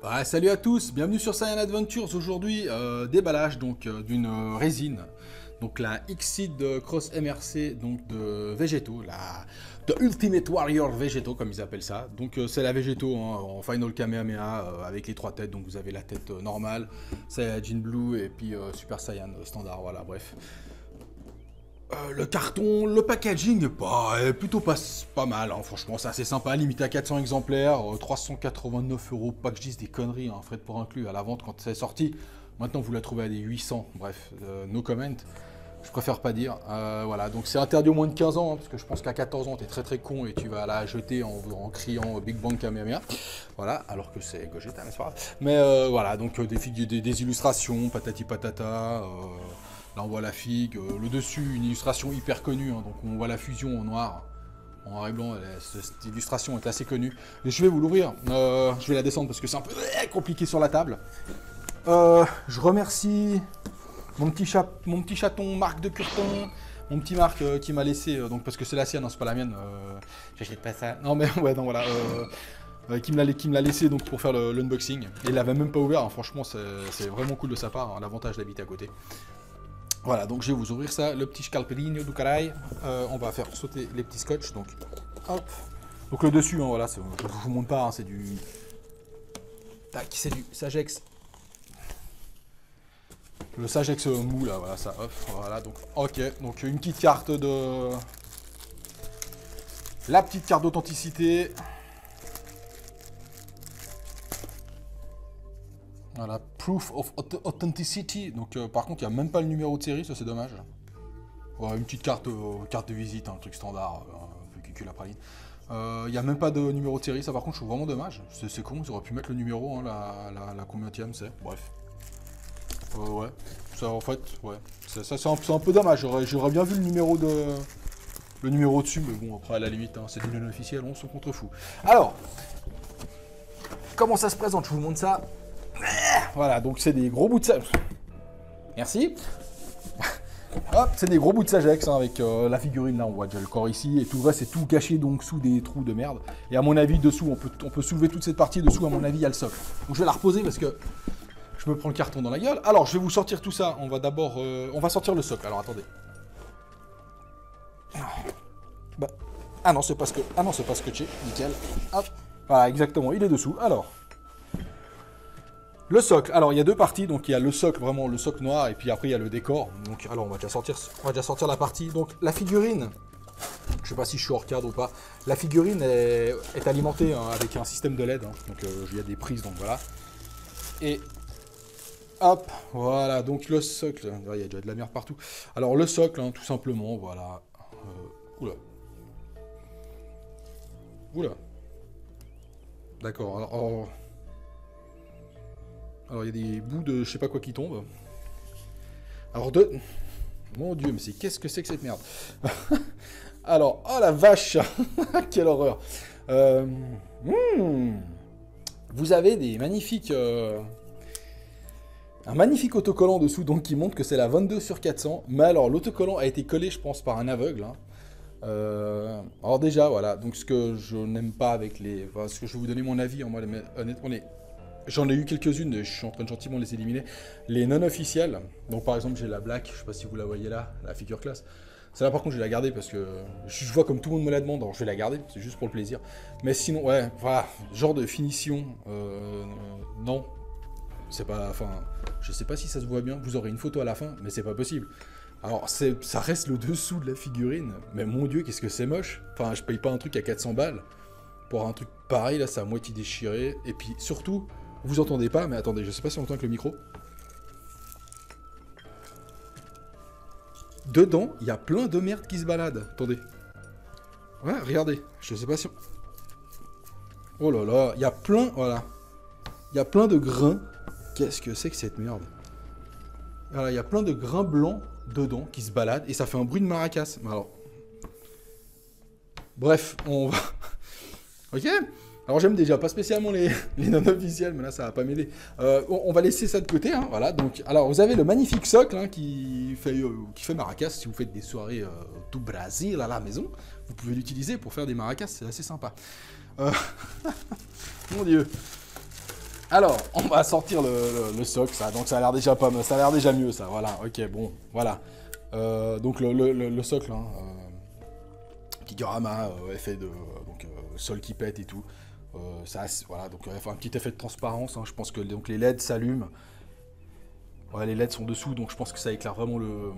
Ouais, salut à tous, bienvenue sur Saiyan Adventures. Aujourd'hui, déballage donc d'une résine, donc la Xseed Cross MRC donc de Végéto, la de Ultimate Warrior Végéto comme ils appellent ça. Donc c'est la Végéto hein, en Final Kamehameha avec les trois têtes. Donc vous avez la tête normale, Saiyajin Blue et puis Super Saiyan standard. Voilà, bref. Le carton, le packaging est plutôt pas mal, hein. Franchement c'est assez sympa, limité à 400 exemplaires, 389 €, pas que je dise des conneries, hein, frais de port inclus à la vente quand c'est sorti. Maintenant vous la trouvez à des 800, bref, no comment, je préfère pas dire. Voilà, donc c'est interdit au moins de 15 ans, hein, parce que je pense qu'à 14 ans t'es très con et tu vas la jeter en criant Big Bang Kamehameha. Voilà, alors que c'est Gogeta, n'est-ce pas? Mais voilà, donc des illustrations, patati patata. Là on voit la figue, le dessus, une illustration hyper connue, hein, donc on voit la fusion en noir, en noir et blanc, cette illustration est assez connue. Et je vais vous l'ouvrir, je vais la descendre parce que c'est un peu compliqué sur la table. Je remercie mon petit chaton Marc de Curton, mon petit Marc qui m'a laissé, donc parce que c'est la sienne, hein, c'est pas la mienne, j'achète pas ça. Non mais ouais, non voilà. Qui me l'a laissé donc pour faire l'unboxing. Et il l'avait même pas ouvert, hein, franchement c'est vraiment cool de sa part, hein, l'avantage d'habiter à côté. Voilà, donc je vais vous ouvrir ça, le petit scalpelino du caray. On va faire sauter les petits scotch, donc hop. Donc le dessus, hein, voilà, je vous montre pas, hein, c'est du... Tac, c'est du Sagex. Le Sagex mou, là, voilà, ça, hop, voilà, donc, ok. Donc une petite carte de... La petite carte d'authenticité. Voilà, proof of authenticity. Donc par contre, il n'y a même pas le numéro de série, ça c'est dommage. Ouais, une petite carte de visite, un truc standard, cul la praline. Il n'y a même pas de numéro de série, ça par contre je trouve vraiment dommage. C'est con, ils auraient pu mettre le numéro, hein, la combienième c'est. Bref. Ouais, ça en fait, ouais. Ça c'est un peu dommage, j'aurais bien vu le numéro dessus, mais bon après à la limite, hein, c'est du non officiel, on s'en contrefou. Alors, comment ça se présente? Je vous montre ça. Voilà, donc c'est des gros bouts de Sagex. Merci. Hop, c'est des gros bouts de Sagex hein, avec la figurine là, on voit déjà le corps ici, et tout le reste c'est tout caché donc sous des trous de merde. Et à mon avis, dessous, on peut soulever toute cette partie, dessous à mon avis il y a le socle. Donc je vais la reposer parce que je me prends le carton dans la gueule. Alors je vais vous sortir tout ça, on va d'abord, on va sortir le socle, alors attendez. Bah, ah non c'est pas scotché, nickel. Hop, voilà exactement, il est dessous, alors... Le socle, alors il y a deux parties, donc il y a le socle, vraiment le socle noir, et puis après il y a le décor. Donc alors on va déjà sortir la partie. Donc la figurine, je sais pas si je suis hors cadre ou pas, la figurine est alimentée hein, avec un système de LED, hein, donc il y a des prises, donc voilà. Et hop, voilà, donc le socle, il y a déjà de la merde partout. Alors le socle, hein, tout simplement, voilà. Oula. Oula. D'accord, alors, il y a des bouts de je sais pas quoi qui tombent. Alors, mon Dieu, mais c'est qu'est-ce que c'est que cette merde? Alors, oh la vache. Quelle horreur. Vous avez des magnifiques... un magnifique autocollant dessous, donc qui montre que c'est la 22/400. Mais alors, l'autocollant a été collé, je pense, par un aveugle. Hein. Alors déjà, voilà. Donc, ce que je n'aime pas avec les... Enfin, ce que je vais vous donner mon avis, hein, moi, honnêtement, j'en ai eu quelques-unes, je suis en train de gentiment les éliminer. Les non officielles, donc par exemple j'ai la Black, je sais pas si vous la voyez là, la figure classe. Celle-là par contre je vais la garder parce que je vois comme tout le monde me la demande, donc je vais la garder, c'est juste pour le plaisir. Mais sinon, ouais, voilà, genre de finition, non. C'est pas, enfin, je sais pas si ça se voit bien, vous aurez une photo à la fin, mais c'est pas possible. Alors ça reste le dessous de la figurine, mais mon dieu qu'est-ce que c'est moche. Enfin je paye pas un truc à 400 balles pour un truc pareil, là c'est à moitié déchiré, et puis surtout... Vous entendez pas, mais attendez, je sais pas si on entend avec le micro. Dedans, il y a plein de merde qui se balade. Attendez. Ouais, regardez. Je sais pas si... Oh là là, il y a plein... Voilà. Il y a plein de grains. Qu'est-ce que c'est que cette merde? Voilà, il y a plein de grains blancs dedans qui se baladent, et ça fait un bruit de maracas. Alors... Bref, on va... Ok. Alors j'aime déjà pas spécialement les non officiels, mais là ça va pas m'aider. On va laisser ça de côté, hein, voilà. Donc, alors vous avez le magnifique socle hein, qui fait maracas. Si vous faites des soirées tout Brésil à la maison, vous pouvez l'utiliser pour faire des maracas, c'est assez sympa. Mon Dieu. Alors, on va sortir le socle, ça. Donc ça a l'air déjà pas, ça a l'air déjà mieux, ça. Voilà. Ok, bon, voilà. Donc le socle, hein, petit diorama, effet de sol qui pète et tout. Ça, voilà, donc un petit effet de transparence. Hein, je pense que donc, les LED s'allument. Ouais, les LED sont dessous, donc je pense que ça éclaire vraiment le.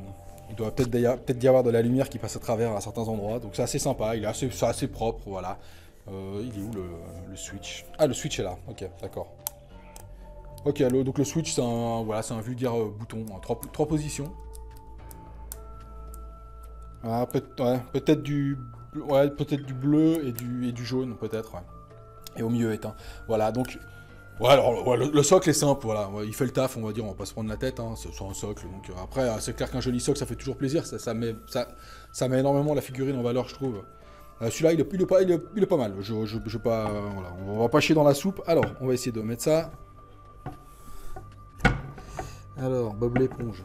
Il doit peut-être y avoir de la lumière qui passe à travers à certains endroits. Donc c'est assez sympa, il est assez propre, voilà. Il est où le switch? Ah, le switch est là. Ok, d'accord. Ok, donc le switch, c'est un vulgaire bouton, hein, trois positions. Ah, peut-être du bleu et du jaune, peut-être. Ouais. Et au milieu éteint. Voilà, donc... Ouais, alors ouais, le socle est simple, voilà. Ouais, il fait le taf, on va dire, on va pas se prendre la tête, hein, c'est sur un socle. Donc après, c'est clair qu'un joli socle, ça fait toujours plaisir, ça met énormément la figurine en valeur, je trouve. Celui-là, il est pas mal. Je pas, voilà, on va pas chier dans la soupe. Alors, on va essayer de mettre ça. Alors, Bob l'éponge.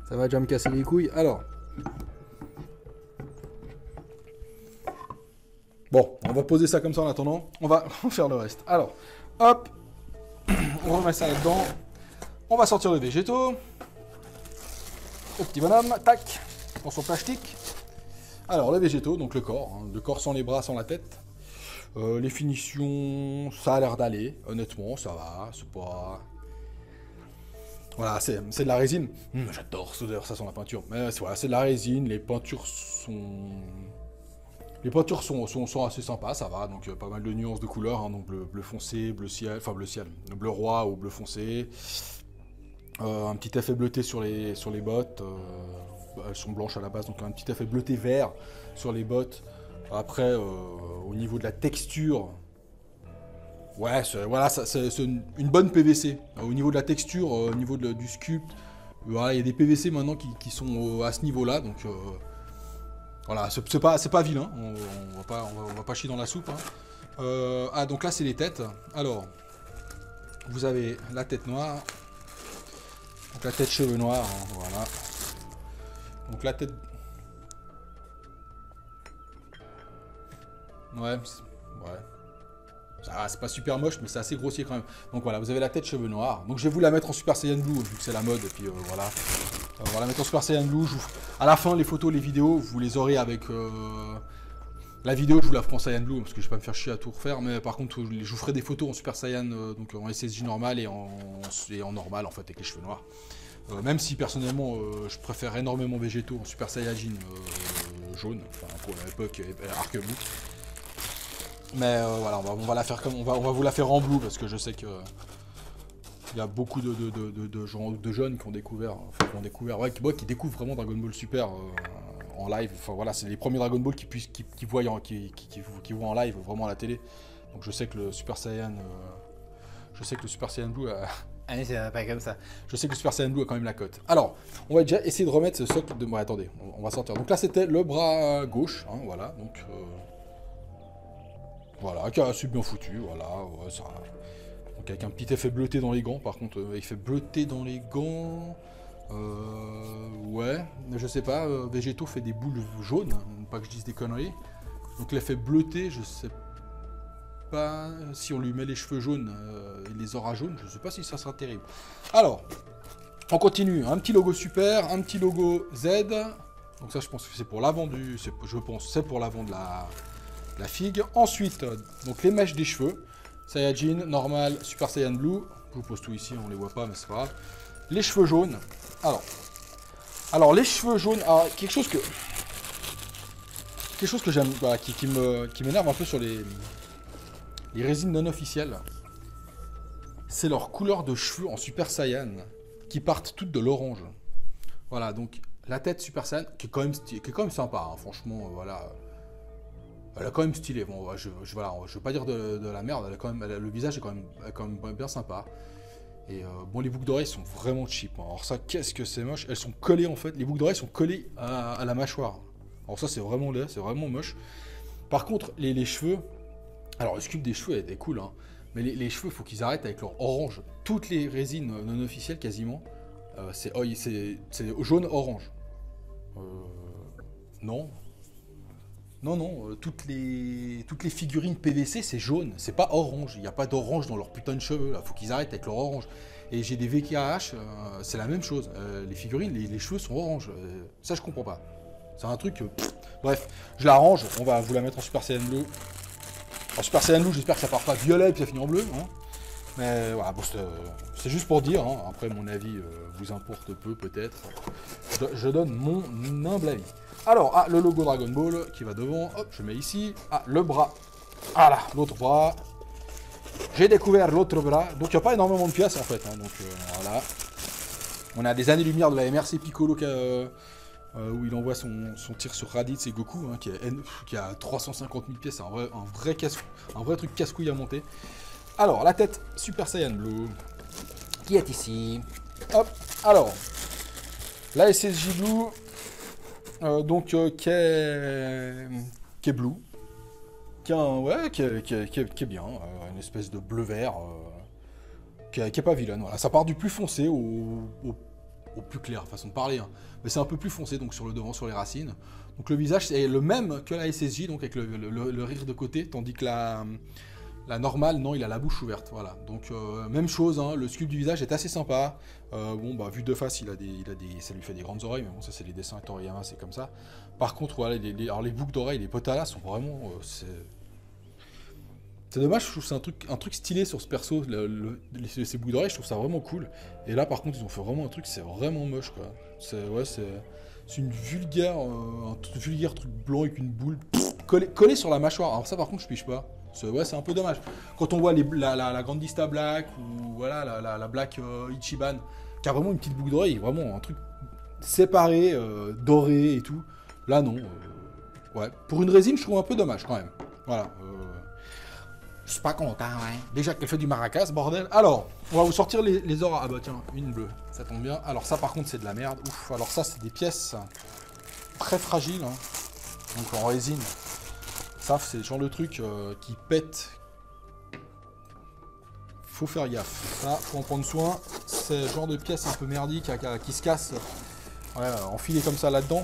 Ça va déjà me casser les couilles. Alors... Bon, on va poser ça comme ça en attendant. On va faire le reste. Alors, hop. On remet ça là-dedans. On va sortir le végétaux. Le petit bonhomme. Tac. Dans son plastique. Alors, les végétaux, donc le corps. Hein, le corps sans les bras, sans la tête. Les finitions, ça a l'air d'aller. Honnêtement, ça va. C'est pas... Voilà, c'est de la résine. J'adore cette odeur, ça sent la peinture. Mais voilà, c'est de la résine. Les peintures sont assez sympas, ça va, donc pas mal de nuances de couleurs, hein, donc bleu foncé, bleu ciel, bleu roi ou bleu foncé. Un petit effet bleuté sur les bottes, elles sont blanches à la base, donc un petit effet bleuté vert sur les bottes. Après, au niveau de la texture, ouais, voilà, c'est une bonne PVC. Au niveau de la texture, au niveau du sculpte, voilà, il y a des PVC maintenant qui sont à ce niveau-là, donc... Voilà, c'est pas vilain, on va pas chier dans la soupe. Hein. Ah, donc là, c'est les têtes. Alors, vous avez la tête noire. Donc la tête cheveux noirs, hein, voilà. Donc la tête... Ouais, c'est pas super moche, mais c'est assez grossier quand même. Donc voilà, vous avez la tête cheveux noirs. Donc je vais vous la mettre en Super Saiyan Blue, vu que c'est la mode, et puis voilà. On va la mettre en Super Saiyan Blue. À la fin, les photos, les vidéos, vous les aurez avec... La vidéo, je vous la ferai en Saiyan Blue, parce que je vais pas me faire chier à tout refaire, mais par contre, je vous ferai des photos en Super Saiyan, donc en SSJ normal et en normal, en fait, avec les cheveux noirs. Même si, personnellement, je préfère énormément Végétaux en Super Saiyajin jaune, enfin, pour l'époque Arc-Bout. Mais voilà, on va la faire comme... On va vous la faire en blue, parce que je sais que... Il y a beaucoup de jeunes qui ont découvert, qui découvrent vraiment Dragon Ball Super en live. Enfin voilà, c'est les premiers Dragon Ball qui voient en live vraiment à la télé. Donc je sais que le Super Saiyan, Blue a... Allez, c'est pas comme ça. Je sais que le Super Saiyan Blue a quand même la cote. Alors, on va déjà essayer de remettre ce socle de... Bon, attendez, on va sortir. Donc là, c'était le bras gauche, hein, voilà. Donc voilà, qui est assez bien foutu, voilà, ouais, ça... Donc avec un petit effet bleuté dans les gants, par contre, effet bleuté dans les gants... ouais, je sais pas, Végétaux fait des boules jaunes, hein, pas que je dise des conneries. Donc l'effet bleuté, je sais pas si on lui met les cheveux jaunes et les auras jaunes, je sais pas si ça sera terrible. Alors, on continue, un petit logo super, un petit logo Z. Donc ça je pense que c'est pour l'avant c'est pour l'avant de la figue. Ensuite, donc les mèches des cheveux. Saiyajin, normal, Super Saiyan Blue. Je vous pose tout ici, on les voit pas, mais c'est pas grave. Les cheveux jaunes. Alors les cheveux jaunes, alors, quelque chose que j'aime, voilà, qui m'énerve un peu sur les résines non officielles, c'est leur couleur de cheveux en Super Saiyan, qui partent toutes de l'orange. Voilà, donc la tête Super Saiyan, qui est quand même sympa, hein, franchement, voilà. Elle est quand même stylée, bon, je veux pas dire de la merde, le visage est quand même bien sympa. Et bon, les boucles d'oreilles sont vraiment cheap, hein. Alors ça, qu'est-ce que c'est moche. Elles sont collées en fait, les boucles d'oreilles sont collées à la mâchoire. Alors ça, c'est vraiment laid, c'est vraiment moche. Par contre, les cheveux... Alors, le sculpte des cheveux est cool, hein. Mais les cheveux, il faut qu'ils arrêtent avec leur orange. Toutes les résines non officielles, quasiment, c'est jaune-orange. Non. Non, non, toutes les figurines PVC, c'est jaune. C'est pas orange. Il n'y a pas d'orange dans leurs putains de cheveux. Il faut qu'ils arrêtent avec leur orange. Et j'ai des VKH, c'est la même chose. Les figurines, les cheveux sont orange. Ça, je comprends pas. C'est un truc... Bref, je la range. On va vous la mettre en Super Saiyan Blue. En Super Saiyan Blue, j'espère que ça part pas violet et puis ça finit en bleu. Hein. Mais voilà, bon, c'est juste pour dire. Hein. Après, mon avis vous importe peu, peut-être. Je donne mon humble avis. Alors, le logo Dragon Ball qui va devant. Hop, je mets ici. Le bras. Voilà, l'autre bras. J'ai découvert l'autre bras. Donc, il n'y a pas énormément de pièces, en fait. Hein. Donc, voilà. On a des années-lumière de la MRC Piccolo où il envoie son tir sur Raditz et Goku, hein, qui a 350 000 pièces. C'est un vrai truc casse-couille à monter. Alors, la tête Super Saiyan Blue, qui est ici. Hop, alors, la SSJ Blue, donc, qui est blue, qui est bien, une espèce de bleu-vert, qui est pas vilaine. Voilà. Ça part du plus foncé au plus clair, façon de parler, hein. Mais c'est un peu plus foncé, donc sur le devant, sur les racines. Donc le visage, c'est le même que la SSJ, donc avec le rire de côté, tandis que la normale, non, il a la bouche ouverte, voilà. Donc même chose, hein, le sculpte du visage est assez sympa. Bon, bah, vu de face, ça lui fait des grandes oreilles, mais bon, ça c'est les dessins de Toriyama, c'est comme ça. Par contre, voilà, alors les boucles d'oreilles, les potalas sont vraiment... c'est dommage, je trouve que c'est un truc stylé sur ce perso, ces boucles d'oreilles, je trouve ça vraiment cool. Et là, par contre, ils ont fait vraiment un truc, c'est vraiment moche, quoi. C'est une vulgaire, un vulgaire truc blanc avec une boule collé sur la mâchoire. Alors ça, par contre, je pige pas. C'est un peu dommage. Quand on voit la Grandista Black ou voilà la Black Ichiban, qui a vraiment une petite boucle d'oreille, vraiment un truc séparé, doré et tout. Là, non. Ouais. Pour une résine, je trouve un peu dommage quand même. Voilà. Je suis pas content, hein. Déjà qu'elle fait du maracas, bordel. Alors, on va vous sortir les auras. Ah bah tiens, une bleue, ça tombe bien. Alors ça, par contre, c'est de la merde. Ouf, alors ça, c'est des pièces très fragiles, hein. Donc en résine. Ça, c'est le genre de truc qui pète. Faut faire gaffe. Ça, faut en prendre soin. C'est le genre de pièces un peu merdiques qui se cassent. Ouais, enfiler comme ça là-dedans.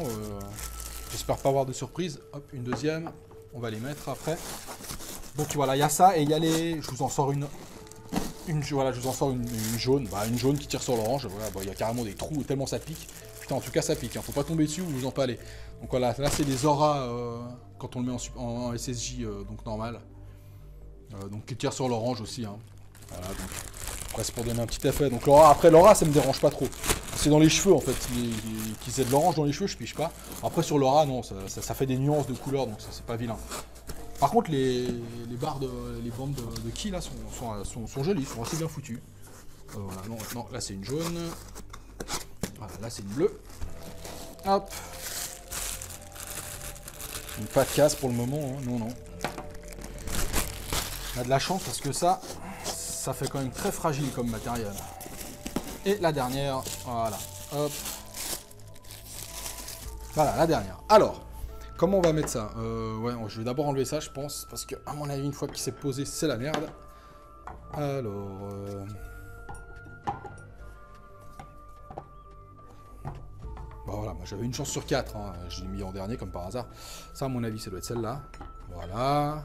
J'espère pas avoir de surprise. Hop, une deuxième. On va les mettre après. Donc voilà, il y a ça et il y a les... Je vous en sors une jaune. Bah, une jaune qui tire sur l'orange. Voilà, bah, il y a carrément des trous tellement ça pique. Putain, en tout cas, ça pique. Hein. Faut pas tomber dessus ou vous en palez. Donc voilà, là, c'est des auras quand on le met en SSJ, donc normal. Donc qui tire sur l'orange aussi. Hein. Voilà, donc... Après, c'est pour donner un petit effet. Donc après, l'aura, ça me dérange pas trop. C'est dans les cheveux, en fait. Qui aient de l'orange dans les cheveux, je pige pas. Après, sur l'aura, non, ça fait des nuances de couleurs, donc ça, c'est pas vilain. Par contre, les bandes de ki là sont jolies, sont assez bien foutues. Voilà, non, là c'est une jaune. Voilà, là c'est une bleue. Hop. Pas de casse pour le moment, hein. Non. On a de la chance parce que ça fait quand même très fragile comme matériel. Et la dernière, voilà. Hop. Voilà, la dernière. Alors. Comment on va mettre ça? Ouais, je vais d'abord enlever ça, je pense, parce que, à mon avis, une fois qu'il s'est posé, c'est la merde. Alors... Bon, voilà, moi j'avais une chance sur 4, hein. Je l'ai mis en dernier, comme par hasard. Ça, à mon avis, ça doit être celle-là. Voilà.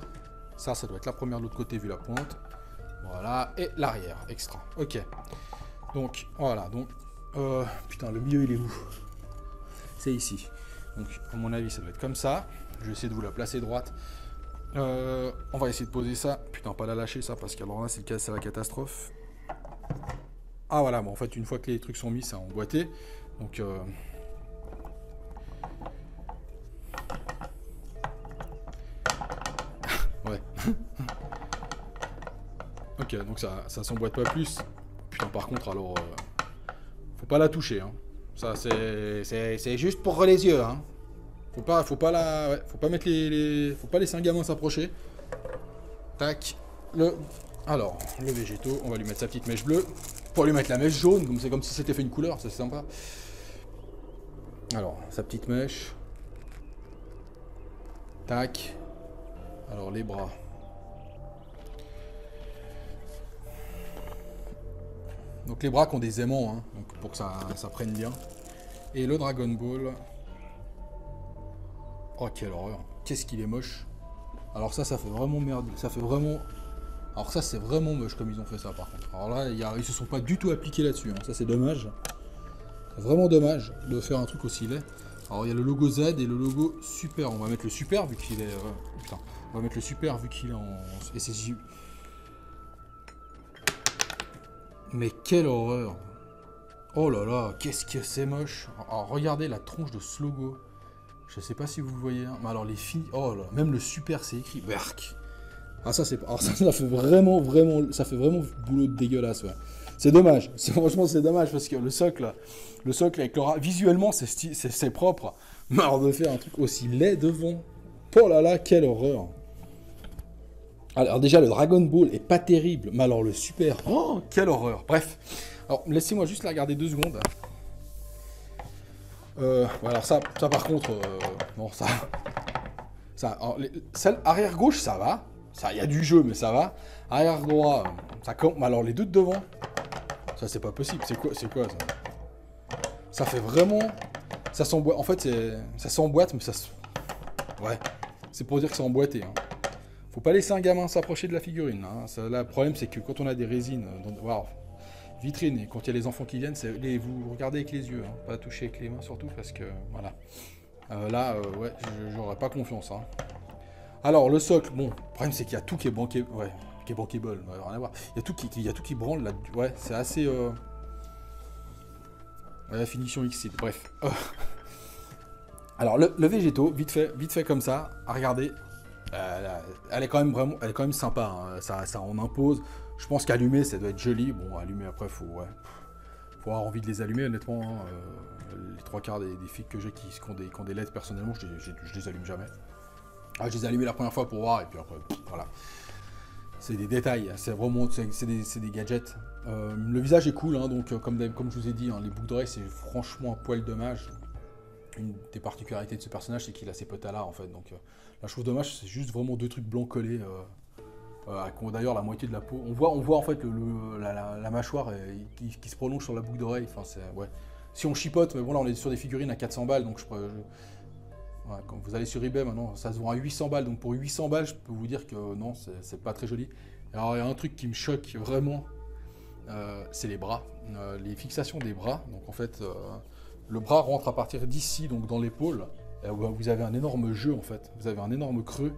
Ça doit être la première de l'autre côté, vu la pointe. Voilà, et l'arrière, extra. Ok. Donc, voilà, donc... putain, le milieu, il est où? C'est ici. Donc, à mon avis, ça doit être comme ça. Je vais essayer de vous la placer droite. On va essayer de poser ça. Putain, pas la lâcher, ça, parce qu'alors là, c'est la catastrophe. Ah, voilà, bon, en fait, une fois que les trucs sont mis, ça a emboîté. Donc, ouais. Ok, donc ça s'emboîte pas plus. Putain, par contre, alors... faut pas la toucher, hein. Ça, c'est juste pour les yeux, hein. Faut pas mettre faut pas laisser un gamin s'approcher. Tac. Alors, le végétaux, on va lui mettre sa petite mèche bleue. Pour lui mettre la mèche jaune, comme c'est comme si c'était fait une couleur, ça c'est sympa. Alors, sa petite mèche. Tac. Alors les bras. Donc les bras qui ont des aimants, hein, donc pour que ça prenne bien. Et le Dragon Ball. Oh quelle horreur. Qu'est-ce qu'il est moche. Alors ça fait vraiment merde. Ça fait vraiment... Alors ça c'est vraiment moche comme ils ont fait ça par contre. Alors là ils se sont pas du tout appliqués là-dessus. Hein. Ça c'est dommage. Vraiment dommage de faire un truc aussi laid. Alors il y a le logo Z et le logo Super. On va mettre le Super vu qu'il est... putain. On va mettre le Super vu qu'il est en SSJ. Mais quelle horreur. Oh là là, qu'est-ce que c'est moche. Alors regardez la tronche de ce logo. Je sais pas si vous voyez. Hein. Mais alors les filles... Oh là, même le Super c'est écrit. Berk. Ah ça c'est... Alors ça fait vraiment... Ça fait vraiment boulot de dégueulasse, ouais. C'est dommage. Franchement c'est dommage parce que le socle avec l'aura... Visuellement c'est propre. Mais alors de faire un truc aussi laid devant... Oh là là, quelle horreur. Alors déjà, le Dragon Ball est pas terrible, mais alors le Super, oh, quelle horreur. Bref, alors laissez-moi juste la regarder 2 secondes. Alors ça par contre, bon ça, alors, celle arrière gauche ça va, ça il y a du jeu mais ça va. Arrière droit, ça compte. Alors les deux de devant, ça c'est pas possible. C'est quoi ça? Ça fait vraiment, ça s'emboîte. En fait ça s'emboîte mais ça, ouais, c'est pour dire que c'est emboîté. Hein. Faut pas laisser un gamin s'approcher de la figurine. Hein. Ça, là, le problème, c'est que quand on a des résines, vitrines, et quand il y a les enfants qui viennent, vous regardez avec les yeux, hein, pas toucher avec les mains surtout, parce que, voilà. Ouais, j'aurais pas confiance. Hein. Alors, le socle, bon, le problème, c'est qu'il y a tout qui est bankable, ouais, qui est bankable, rien à voir. Il y a tout qui branle, là, ouais, c'est assez... la finition X-Seed, bref. Alors, le végétaux, vite fait comme ça, à regarder... elle est quand même sympa, hein. Ça en impose. Je pense qu'allumer ça doit être joli. Bon, allumer après faut avoir envie de les allumer honnêtement. Hein. Les 3 quarts des filles que j'ai qui ont des LED personnellement, je les allume jamais. Ah, je les ai allumées la première fois pour voir et puis après voilà. C'est des détails, c'est vraiment c'est des gadgets. Le visage est cool, hein, donc comme je vous ai dit, hein, les boucles d'oreilles c'est franchement un poil dommage. Une des particularités de ce personnage, c'est qu'il a ses potas là en fait. Donc là, je trouve dommage, c'est juste vraiment 2 trucs blancs collés. D'ailleurs, la moitié de la peau. On voit en fait la mâchoire qui se prolonge sur la boucle d'oreille. Enfin, ouais. Si on chipote, mais bon, là, on est sur des figurines à 400 balles. Donc, ouais, quand vous allez sur eBay maintenant, ça se vend à 800 balles. Donc, pour 800 balles, je peux vous dire que non, c'est pas très joli. Alors, il y a un truc qui me choque vraiment, c'est les bras. Les fixations des bras. Donc, en fait. Le bras rentre à partir d'ici, donc dans l'épaule. Vous avez un énorme jeu en fait. Vous avez un énorme creux.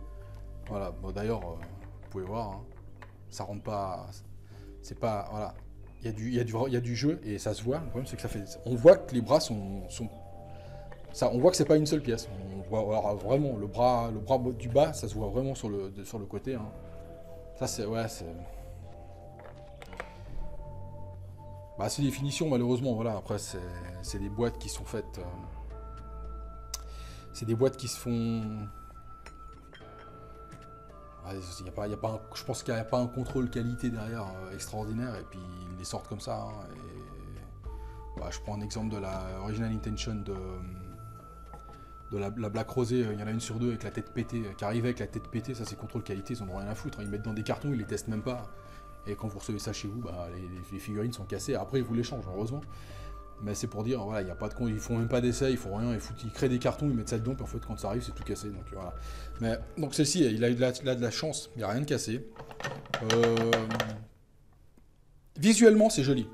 Voilà. Bon, d'ailleurs, vous pouvez voir, hein, ça rentre pas. C'est pas. Voilà. Il y a du jeu et ça se voit. Le problème c'est que ça fait. On voit que les bras sont ça. On voit que c'est pas une seule pièce. On voit alors, vraiment le bras du bas, ça se voit vraiment sur le côté. Hein. Ça c'est c'est. Bah, c'est des finitions, malheureusement, voilà. Après, c'est des boîtes qui sont faites... c'est des boîtes qui se font... Ouais, je pense qu'il n'y a pas un contrôle qualité derrière extraordinaire, et puis ils les sortent comme ça. Hein, et... Bah, je prends un exemple de la Original Intention de la Black Rosé. Il y en a une sur 2 avec la tête pétée, qui arrive avec la tête pétée, ça c'est contrôle qualité, ils en ont rien à foutre. Hein. Ils mettent dans des cartons, ils les testent même pas. Et quand vous recevez ça chez vous, bah, les figurines sont cassées. Après, ils vous les changent, heureusement. Mais c'est pour dire, voilà, il n'y a pas de con, ils font même pas d'essai, ils font rien, ils créent des cartons, ils mettent ça dedans, puis en fait, quand ça arrive, c'est tout cassé. Donc voilà. Mais donc celle-ci, il a de la chance, il n'y a rien de cassé. Visuellement, c'est joli.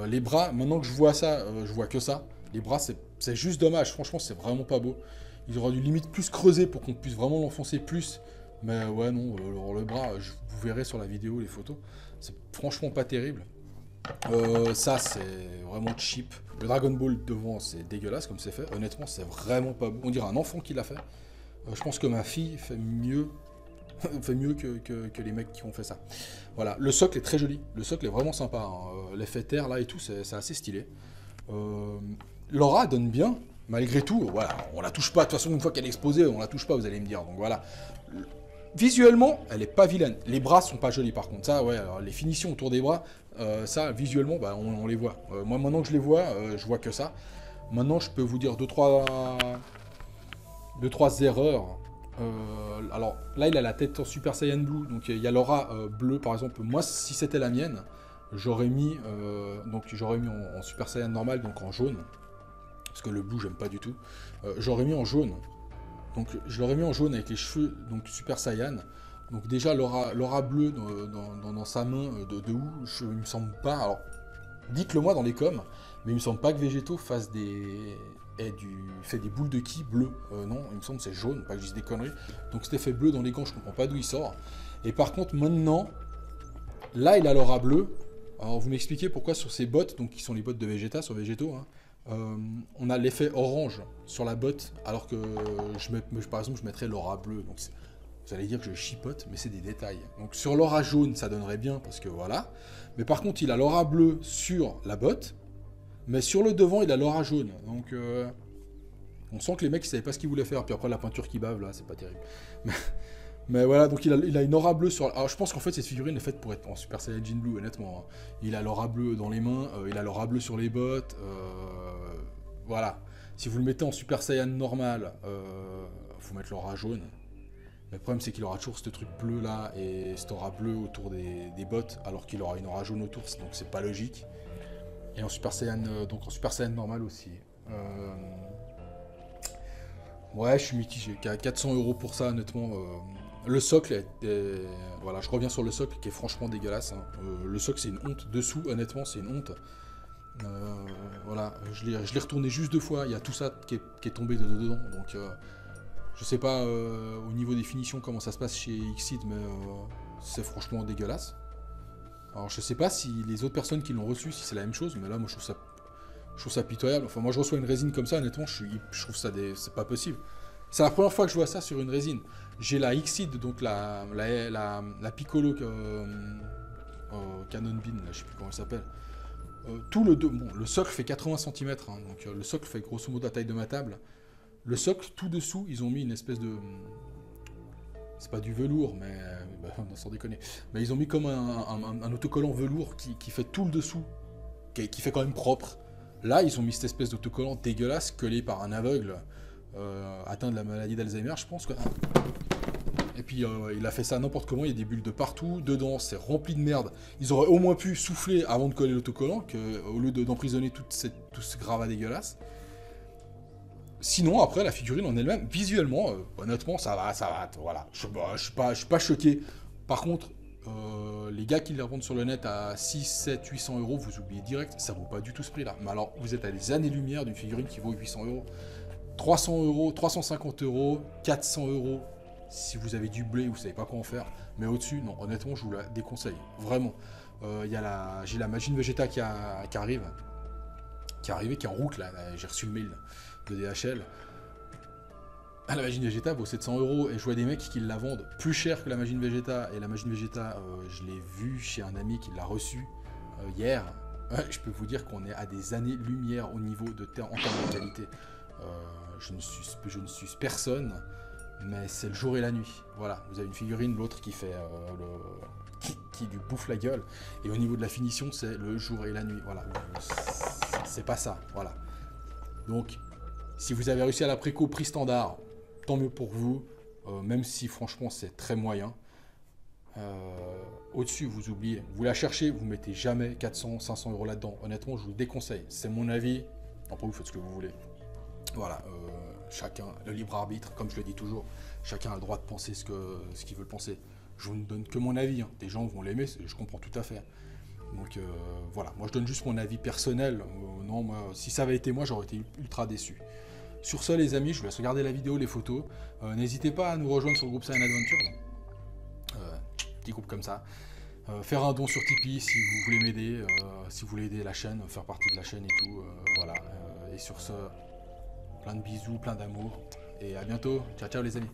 Les bras, maintenant que je vois ça, je vois que ça. Les bras, c'est juste dommage. Franchement, c'est vraiment pas beau. Ils auraient dû limite plus creuser pour qu'on puisse vraiment l'enfoncer plus. Mais ouais, non, le bras, vous verrez sur la vidéo, les photos, c'est franchement pas terrible. Ça, c'est vraiment cheap. Le Dragon Ball devant, c'est dégueulasse comme c'est fait. Honnêtement, c'est vraiment pas beau. On dirait un enfant qui l'a fait. Je pense que ma fille fait mieux, que les mecs qui ont fait ça. Voilà, le socle est très joli. Le socle est vraiment sympa. Hein. L'effet terre là et tout, c'est assez stylé. L'aura donne bien. Malgré tout, voilà, on la touche pas. De toute façon, une fois qu'elle est exposée, on la touche pas, vous allez me dire. Donc voilà. Visuellement, elle est pas vilaine. Les bras sont pas jolis par contre. Ça, ouais, alors, les finitions autour des bras, ça, visuellement, bah, on les voit. Moi, maintenant que je les vois, je vois que ça. Maintenant, je peux vous dire 2-3 erreurs Alors là, il a la tête en Super Saiyan Blue, donc il y a l'aura bleue par exemple. Moi, si c'était la mienne, j'aurais mis, en Super Saiyan normal, donc en jaune, parce que le blue, j'aime pas du tout. J'aurais mis en jaune. Donc je l'aurais mis en jaune avec les cheveux donc Super Saiyan. Donc déjà l'aura bleue dans sa main de où il me semble pas. Alors dites-le moi dans les coms, mais il me semble pas que Végéto fasse fait des boules de ki bleues. Non, il me semble que c'est jaune, pas que je dise des conneries. Donc cet effet bleu dans les gants, je comprends pas d'où il sort. Et par contre maintenant, là il a l'aura bleue. Alors vous m'expliquez pourquoi sur ces bottes, donc qui sont les bottes de Vegeta sur Végéto, hein, on a l'effet orange sur la botte, alors que par exemple je mettrais l'aura bleue. Donc vous allez dire que je chipote, mais c'est des détails. Donc sur l'aura jaune, ça donnerait bien, parce que voilà. Mais par contre, il a l'aura bleue sur la botte, mais sur le devant, il a l'aura jaune. Donc on sent que les mecs, ils savaient pas ce qu'ils voulaient faire. Puis après, la peinture qui bave, là, c'est pas terrible. Mais voilà, donc il a une aura bleue sur... Alors je pense qu'en fait, cette figurine est faite pour être en Super Saiyajin Blue, honnêtement. Hein. Il a l'aura bleue dans les mains, il a l'aura bleue sur les bottes. Voilà. Si vous le mettez en Super Saiyan normal, faut mettre l'aura jaune. Mais le problème, c'est qu'il aura toujours ce truc bleu là et cette aura bleue autour des bottes, alors qu'il aura une aura jaune autour, donc c'est pas logique. Et en Super Saiyan, donc en Super Saiyan normal aussi. Ouais, je suis mitigé. 400 € pour ça, honnêtement. Le socle, voilà, je reviens sur le socle qui est franchement dégueulasse. Hein. Le socle, c'est une honte. Dessous, honnêtement, c'est une honte. Voilà, je l'ai retourné juste 2 fois. Il y a tout ça qui est tombé dedans. Donc, je sais pas au niveau des finitions comment ça se passe chez Xseed, mais c'est franchement dégueulasse. Alors, je sais pas si les autres personnes qui l'ont reçu, si c'est la même chose, mais là, moi, je trouve ça pitoyable. Enfin, moi, je reçois une résine comme ça, honnêtement, je trouve ça c'est pas possible. C'est la première fois que je vois ça sur une résine. J'ai la Xseed, donc la Piccolo Cannon Bean, là, je sais plus comment elle s'appelle. Tout le socle fait 80 cm, hein, donc le socle fait grosso modo la taille de ma table. Le socle, tout dessous, ils ont mis une espèce de... C'est pas du velours, mais... sans déconner. Mais ils ont mis comme un autocollant velours qui fait tout le dessous, qui fait quand même propre. Là, ils ont mis cette espèce d'autocollant dégueulasse, collé par un aveugle atteint de la maladie d'Alzheimer, je pense. Et puis, il a fait ça n'importe comment, il y a des bulles de partout. Dedans, c'est rempli de merde. Ils auraient au moins pu souffler avant de coller l'autocollant, au lieu d'emprisonner tout ce gravat dégueulasse. Sinon, après, la figurine en elle-même, visuellement, honnêtement, ça va, voilà. Je suis pas choqué. Par contre, les gars qui les revendent sur le net à 6, 7, 800 €, vous oubliez direct, ça vaut pas du tout ce prix-là. Mais alors, vous êtes à des années-lumière d'une figurine qui vaut 800 €. 300 €, 350 €, 400 €, si vous avez du blé, vous savez pas quoi en faire. Mais au-dessus, non, honnêtement, je vous la déconseille. Vraiment. J'ai la Majin Vegeta qui arrive. Qui est arrivée, qui est en route, là. J'ai reçu le mail de DHL. La Majin Vegeta vaut 700 € et je vois des mecs qui la vendent plus cher que la Majin Vegeta. Et la Majin Vegeta, je l'ai vue chez un ami qui l'a reçue hier. Je peux vous dire qu'on est à des années-lumière au niveau en termes de qualité. Je ne suis personne, mais c'est le jour et la nuit. Voilà, vous avez une figurine, l'autre qui fait qui lui bouffe la gueule. Et au niveau de la finition, c'est le jour et la nuit. Voilà, c'est pas ça. Voilà. Donc, si vous avez réussi à la préco prix standard, tant mieux pour vous, même si franchement c'est très moyen. Au-dessus, vous oubliez, vous la cherchez, vous mettez jamais 400, 500 € là-dedans. Honnêtement, je vous le déconseille. C'est mon avis. Après, vous faites ce que vous voulez. Voilà, chacun, le libre arbitre, comme je le dis toujours, chacun a le droit de penser ce qu'il veut penser. Je ne donne que mon avis. Hein. Des gens vont l'aimer, je comprends tout à fait. Donc voilà, moi je donne juste mon avis personnel. Non, moi, si ça avait été moi, j'aurais été ultra déçu. Sur ce, les amis, je vous laisse regarder la vidéo, les photos. N'hésitez pas à nous rejoindre sur le groupe Saiyan Adventure. Petit groupe comme ça. Faire un don sur Tipeee si vous voulez m'aider, si vous voulez aider la chaîne, faire partie de la chaîne et tout. Voilà. Et sur ce, plein de bisous, plein d'amour. Et à bientôt. Ciao, ciao les amis.